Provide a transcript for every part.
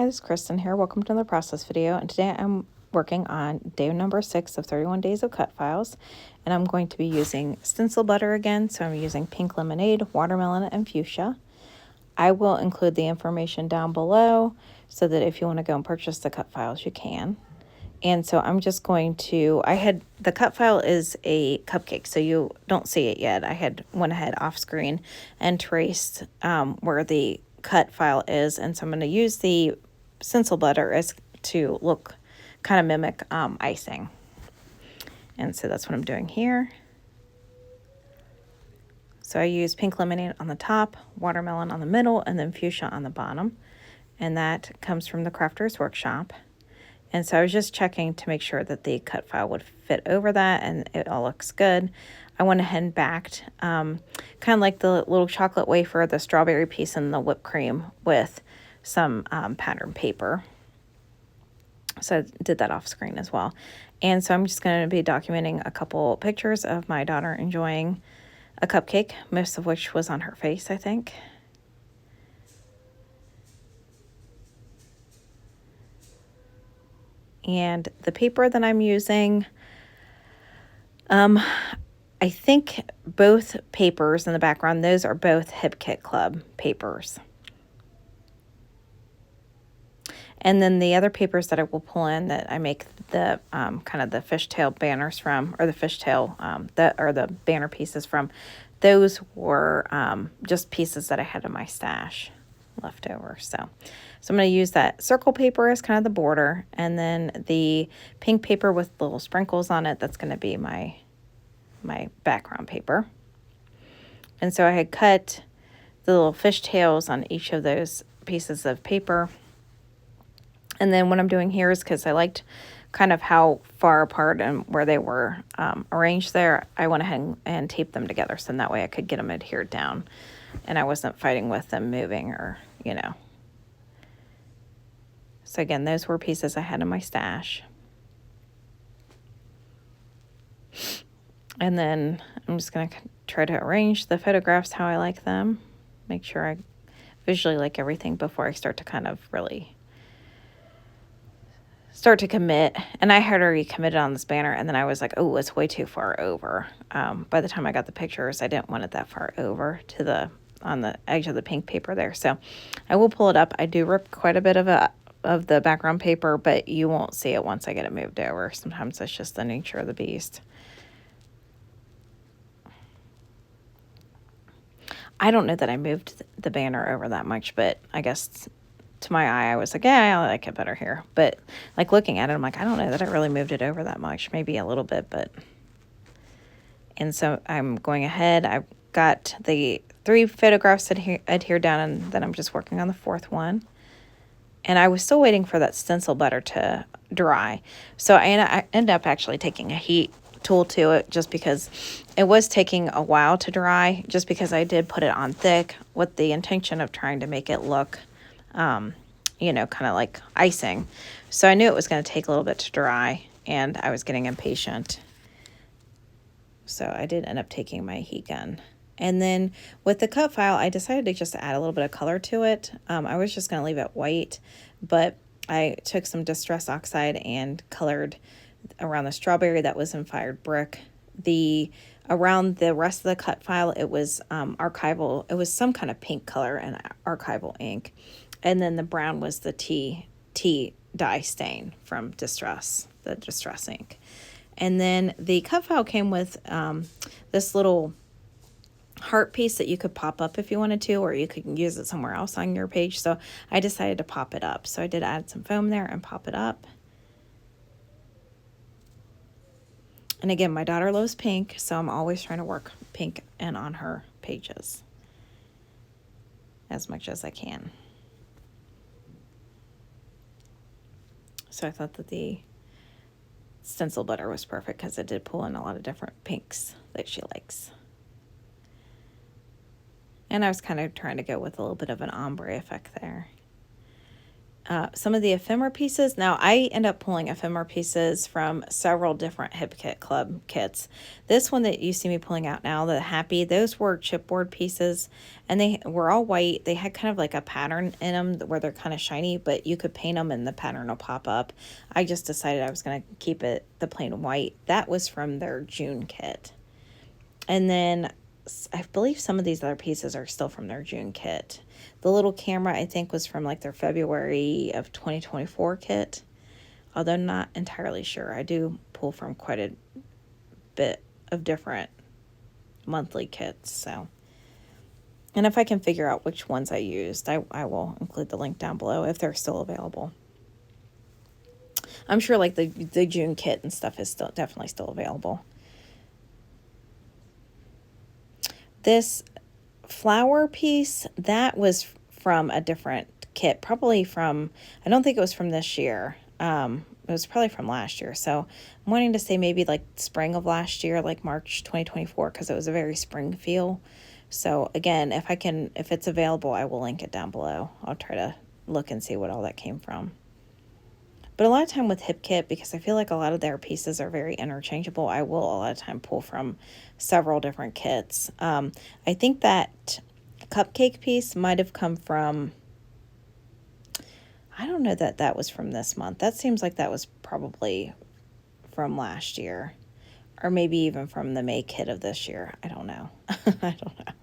Hi, this is Kristen here. Welcome to another process video. And today I'm working on day number 6 of 31 Days of Cutfiles. And I'm going to be using stencil butter again. So I'm using pink lemonade, watermelon, and fuchsia. I will include the information down below so that if you want to go and purchase the Cutfiles, you can. And so I'm just going to, the Cutfile is a cupcake, so you don't see it yet. I had went ahead off screen and traced where the cut file is, and so I'm going to use the stencil butter as to look, kind of mimic icing. And so that's what I'm doing here. So I use pink lemonade on the top, watermelon on the middle, and then fuchsia on the bottom. And that comes from the Crafter's Workshop. And so I was just checking to make sure that the cut file would fit over that, and it all looks good. I went ahead and backed kind of like the little chocolate wafer, the strawberry piece, and the whipped cream with some pattern paper. So I did that off screen as well. And so I'm just going to be documenting a couple pictures of my daughter enjoying a cupcake, most of which was on her face, I think. And the paper that I'm using, I think both papers in the background, those are both Hip Kit Club papers. And then the other papers that I will pull in that I make the kind of the fishtail banners from, or the fishtail, the banner pieces from, those were just pieces that I had in my stash left over. So I'm going to use that circle paper as kind of the border, and then the pink paper with little sprinkles on it, that's going to be my background paper. And so I had cut the little fish tails on each of those pieces of paper. And then what I'm doing here is, because I liked kind of how far apart and where they were arranged there, I went ahead and taped them together, so that way I could get them adhered down and I wasn't fighting with them moving, or, you know. So again, those were pieces I had in my stash. And then I'm just going to try to arrange the photographs how I like them. Make sure I visually like everything before I start to kind of really start to commit. And I had already committed on this banner, and then I was like, oh, it's way too far over. By the time I got the pictures, I didn't want it that far over to on the edge of the pink paper there. So I will pull it up. I do rip quite a bit of the background paper, but you won't see it once I get it moved over. Sometimes that's just the nature of the beast. I don't know that I moved the banner over that much, but I guess to my eye, I was like, yeah, I like it better here. But like looking at it, I'm like, I don't know that I really moved it over that much, maybe a little bit, but. And so I'm going ahead. I've got the 3 photographs adhered down, and then I'm just working on the 4th one. And I was still waiting for that stencil butter to dry. So I ended up actually taking a heat tool to it, just because it was taking a while to dry, just because I did put it on thick with the intention of trying to make it look, you know, kind of like icing. So I knew it was going to take a little bit to dry, and I was getting impatient. So I did end up taking my heat gun. And then with the cut file, I decided to just add a little bit of color to it. I was just going to leave it white, but I took some Distress Oxide and colored around the strawberry that was in Fired Brick. Around the rest of the cut file, it was archival. It was some kind of pink color and archival ink. And then the brown was the tea dye stain from Distress, the Distress ink. And then the cut file came with this little heart piece that you could pop up if you wanted to, or you could use it somewhere else on your page. So I decided to pop it up. So I did add some foam there and pop it up. And again, my daughter loves pink, so I'm always trying to work pink and on her pages as much as I can. So I thought that the stencil butter was perfect, because it did pull in a lot of different pinks that she likes. And I was kind of trying to go with a little bit of an ombre effect there. some of the ephemera pieces. Now, I end up pulling ephemera pieces from several different Hip Kit Club kits. This one that you see me pulling out now, the Happy, those were chipboard pieces, and they were all white. They had kind of like a pattern in them where they're kind of shiny, but you could paint them and the pattern will pop up. I just decided I was going to keep it the plain white. That was from their June kit. And then I believe some of these other pieces are still from their June kit. The little camera, I think, was from like their February of 2024 kit, although not entirely sure. I do pull from quite a bit of different monthly kits, so. And if I can figure out which ones I used, I will include the link down below if they're still available. I'm sure like the June kit and stuff is still definitely still available. This flower piece, that was from a different kit, probably from, I don't think it was from this year. It was probably from last year. So I'm wanting to say maybe like spring of last year, like March 2024, because it was a very spring feel. So again, if it's available, I will link it down below. I'll try to look and see what all that came from. But a lot of time with Hip Kit, because I feel like a lot of their pieces are very interchangeable, I will a lot of time pull from several different kits. I think that cupcake piece might have come from, I don't know that that was from this month. That seems like that was probably from last year, or maybe even from the May kit of this year. I don't know. I don't know.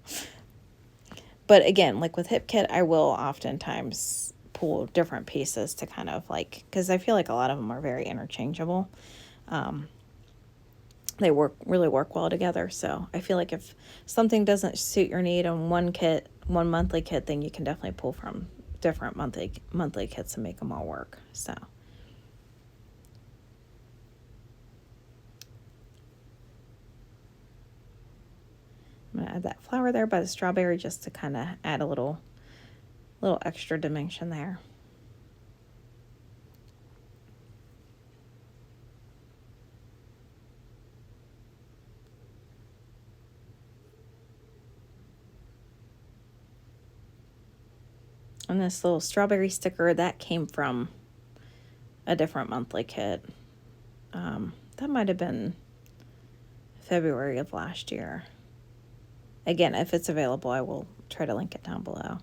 But again, like with Hip Kit, I will oftentimes pull different pieces to kind of like, because I feel like a lot of them are very interchangeable. They really work well together. So I feel like if something doesn't suit your need on one monthly kit, then you can definitely pull from different monthly kits and make them all work. So I'm gonna add that flower there by the strawberry just to kind of add a little extra dimension there. And this little strawberry sticker, that came from a different monthly kit. That might have been February of last year. Again, if it's available, I will try to link it down below.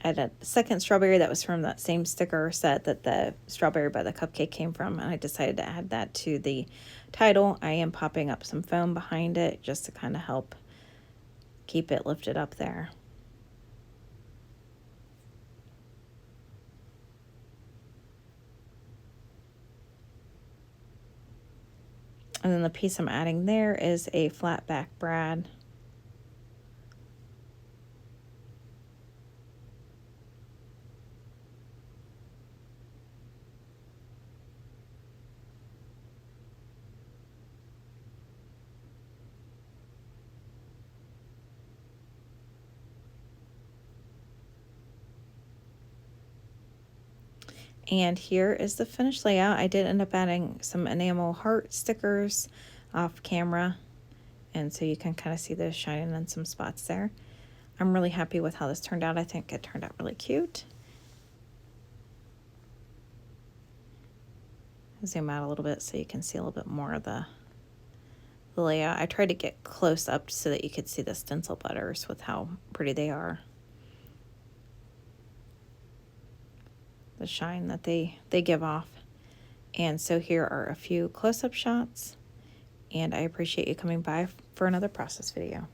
I had a second strawberry that was from that same sticker set that the strawberry by the cupcake came from, and I decided to add that to the title. I am popping up some foam behind it just to kind of help keep it lifted up there. And then the piece I'm adding there is a flat back brad. And here is the finished layout. I did end up adding some enamel heart stickers off camera, and so you can kind of see those shining in some spots there. I'm really happy with how this turned out. I think it turned out really cute. Zoom out a little bit so you can see a little bit more of the layout. I tried to get close up so that you could see the stencil butters with how pretty they are. The shine that they give off. And so here are a few close-up shots, and I appreciate you coming by for another process video.